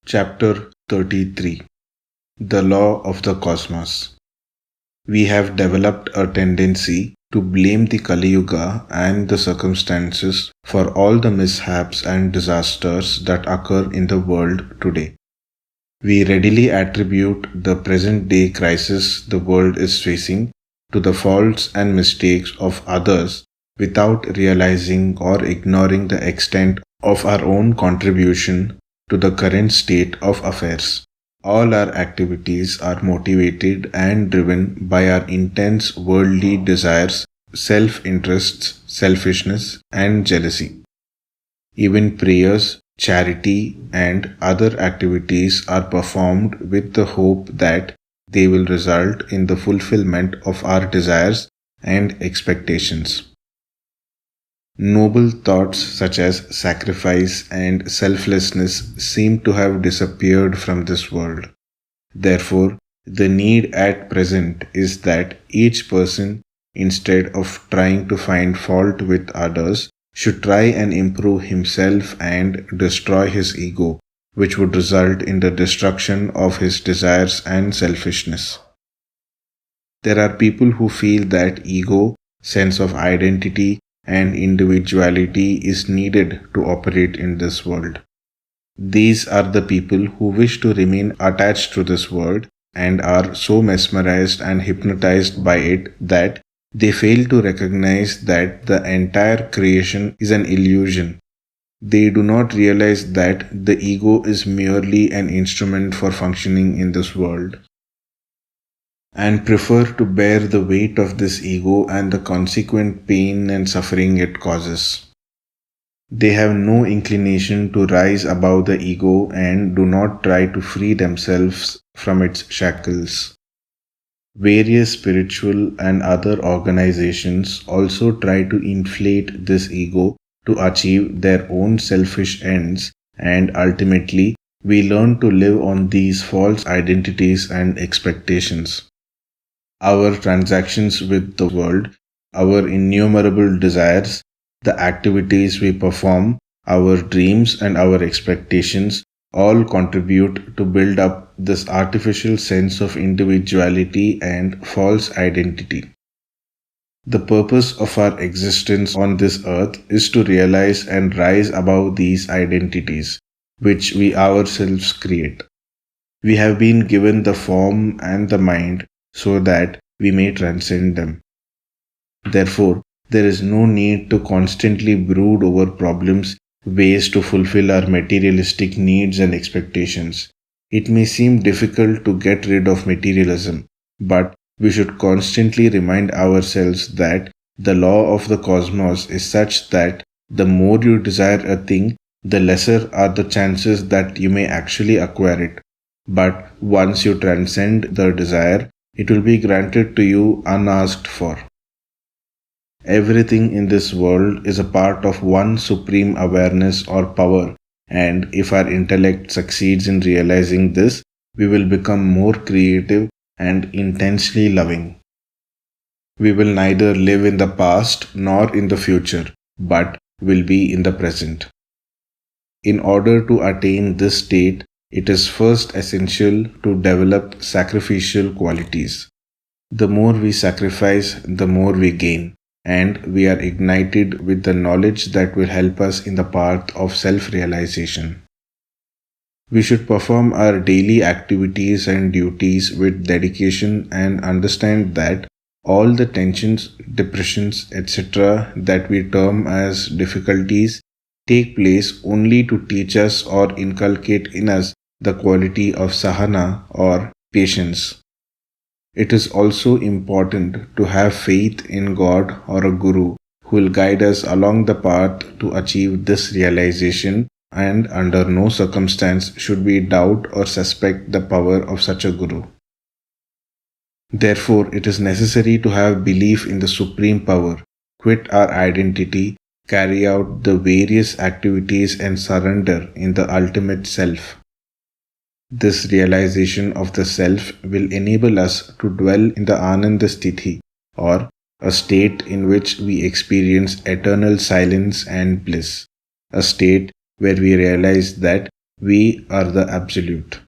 Chapter 33. The Law of the Cosmos. We have developed a tendency to blame the Kali Yuga and the circumstances for all the mishaps and disasters that occur in the world today. We readily attribute the present day crisis the world is facing to the faults and mistakes of others without realizing or ignoring the extent of our own contribution to the current state of affairs. All our activities are motivated and driven by our intense worldly desires, self-interests, selfishness, and jealousy. Even prayers, charity, and other activities are performed with the hope that they will result in the fulfillment of our desires and expectations. Noble thoughts such as sacrifice and selflessness seem to have disappeared from this world. Therefore, the need at present is that each person, instead of trying to find fault with others, should try and improve himself and destroy his ego, which would result in the destruction of his desires and selfishness. There are people who feel that ego, sense of identity, and individuality is needed to operate in this world. These are the people who wish to remain attached to this world and are so mesmerized and hypnotized by it that they fail to recognize that the entire creation is an illusion. They do not realize that the ego is merely an instrument for functioning in this world, and prefer to bear the weight of this ego and the consequent pain and suffering it causes. They have no inclination to rise above the ego and do not try to free themselves from its shackles. Various spiritual and other organizations also try to inflate this ego to achieve their own selfish ends, and ultimately we learn to live on these false identities and expectations. Our transactions with the world, our innumerable desires, the activities we perform, our dreams and our expectations all contribute to build up this artificial sense of individuality and false identity. The purpose of our existence on this earth is to realize and rise above these identities, which we ourselves create. We have been given the form and the mind so that we may transcend them. Therefore, there is no need to constantly brood over problems, ways to fulfill our materialistic needs and expectations. It may seem difficult to get rid of materialism, but we should constantly remind ourselves that the law of the cosmos is such that the more you desire a thing, the lesser are the chances that you may actually acquire it. But once you transcend the desire, it will be granted to you unasked for. Everything in this world is a part of one supreme awareness or power, and if our intellect succeeds in realizing this, we will become more creative and intensely loving. We will neither live in the past nor in the future, but will be in the present. In order to attain this state, it is first essential to develop sacrificial qualities. The more we sacrifice, the more we gain, and we are ignited with the knowledge that will help us in the path of self-realization. We should perform our daily activities and duties with dedication and understand that all the tensions, depressions, etc. that we term as difficulties take place only to teach us or inculcate in us the quality of sahana or patience. It is also important to have faith in God or a guru who will guide us along the path to achieve this realization, and under no circumstance should we doubt or suspect the power of such a guru. Therefore, it is necessary to have belief in the supreme power, quit our identity, carry out the various activities and surrender in the ultimate self. This realization of the self will enable us to dwell in the Ananda Sthiti, or a state in which we experience eternal silence and bliss, a state where we realize that We are the Absolute.